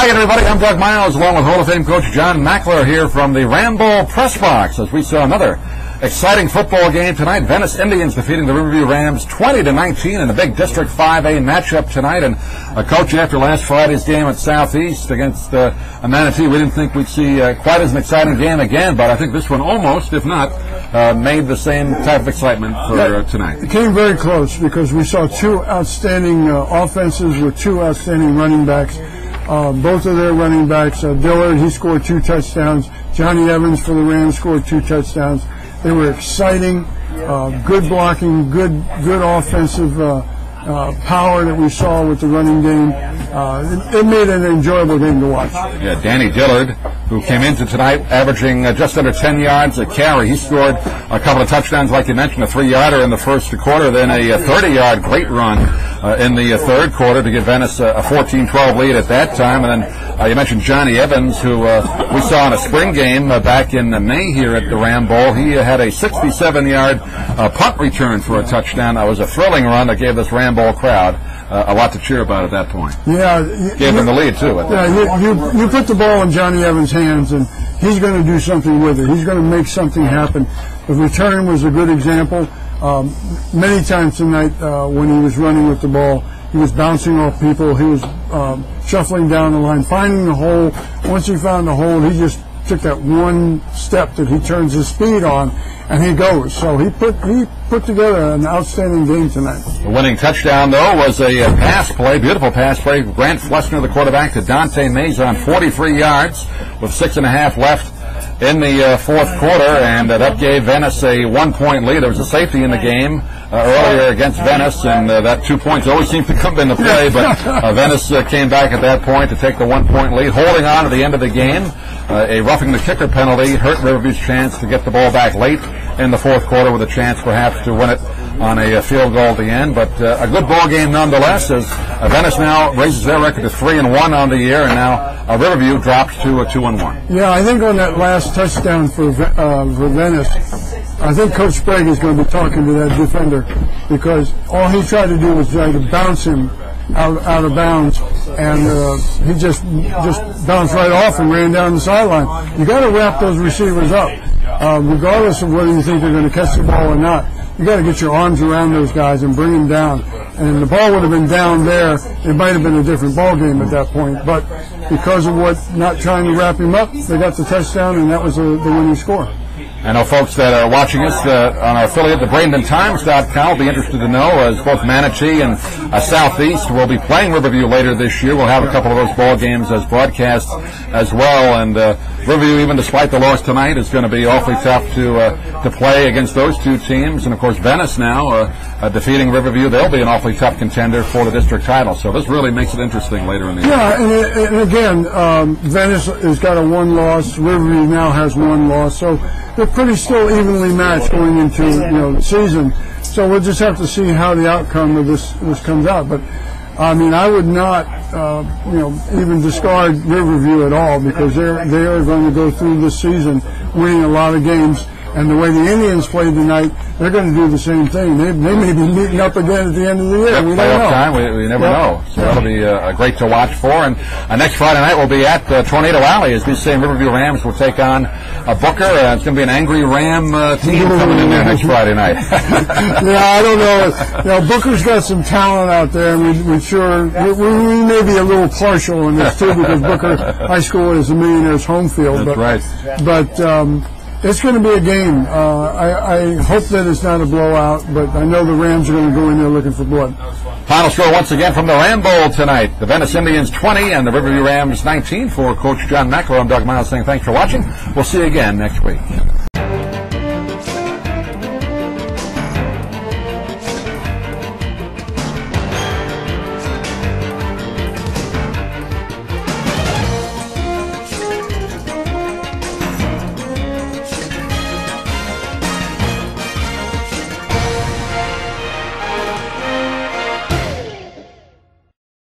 Hi, everybody. I'm Doug Miles, along with Hall of Fame coach John Mackler here from the Ramble Press Box, as we saw another exciting football game tonight. Venice Indians defeating the Riverview Rams 20-19 in a big District 5A matchup tonight. And Coach, after last Friday's game at Southeast against Manatee, we didn't think we'd see quite as an exciting game again, but I think this one almost, if not, made the same type of excitement for tonight. It came very close because we saw two outstanding offenses with two outstanding running backs. Both of their running backs, Dillard, he scored 2 touchdowns. Johnny Evans for the Rams scored 2 touchdowns. They were exciting, good blocking, good offensive power that we saw with the running game. It made an enjoyable game to watch. Yeah, Danny Dillard, who came into tonight averaging just under 10 yards a carry. He scored a couple of touchdowns, like you mentioned, a 3-yarder in the first quarter, then a 30-yard great run in the third quarter to give Venice a 14-12 lead at that time. And then you mentioned Johnny Evans, who we saw in a spring game back in May here at the Ram Bowl. He had a 67-yard punt return for a touchdown. That was a thrilling run that gave this Ram Bowl crowd a lot to cheer about at that point. Yeah, gave him the lead too. You put the ball in Johnny Evans' hands, and he's going to do something with it. He's going to make something happen. The return was a good example. Many times tonight, when he was running with the ball, he was bouncing off people. He was shuffling down the line, finding the hole. Once he found the hole, he just took that one step that he turns his speed on, and he goes. So he put together an outstanding game tonight. The winning touchdown, though, was a pass play, beautiful pass play. Grant Flessner, the quarterback, to Dante Mazon, 43 yards with 6.5 left in the fourth quarter, and that gave Venice a 1-point lead. There was a safety in the game earlier against Venice, and that 2 points always seemed to come into play, but Venice came back at that point to take the 1-point lead, holding on to the end of the game. A roughing the kicker penalty hurt Riverview's chance to get the ball back late in the fourth quarter with a chance perhaps to win it on a field goal at the end, but a good ball game nonetheless, as Venice now raises their record to 3-1 on the year, and now Riverview drops to 2-1. Yeah, I think on that last touchdown for Venice, I think Coach Sprague is going to be talking to that defender, because all he tried to do was try to bounce him out of bounds, and he just bounced right off and ran down the sideline. You got to wrap those receivers up, regardless of whether you think they're going to catch the ball or not. You got to get your arms around those guys and bring them down. And the ball would have been down there, it might have been a different ball game at that point. But because of not trying to wrap him up, they got the touchdown, and that was the winning score. I know folks that are watching us on our affiliate, the BradentonTimes.com, will be interested to know, as both Manatee and Southeast will be playing Riverview later this year. We'll have a couple of those ball games as broadcasts as well. And Riverview, even despite the loss tonight, is going to be awfully tough to play against those two teams. And, of course, Venice now defeating Riverview. They'll be an awfully tough contender for the district title. So this really makes it interesting later in the year. Yeah, and again, Venice has got a 1 loss. Riverview now has 1 loss. So they're pretty still evenly matched going into the season. So we'll just have to see how the outcome of this comes out. But I mean, I would not even discard Riverview at all, because they are going to go through this season winning a lot of games. And the way the Indians played tonight, they're going to do the same thing. They may be meeting up again at the end of the year. We don't know. Time, we never know. So that'll be great to watch for. And next Friday night we'll be at Tornado Alley, as these same Riverview Rams will take on Booker. It's going to be an angry Ram team coming in there next Friday night. Yeah, I don't know. Booker's got some talent out there, and we may be a little partial in this too, because Booker High School is a Millionaire's home field. That's right. But it's going to be a game. I hope that it's not a blowout, but I know the Rams are going to go in there looking for blood. Final score once again from the Ram Bowl tonight. The Venice Indians 20 and the Riverview Rams 19. For Coach John Mackler, I'm Doug Miles saying thanks for watching. We'll see you again next week.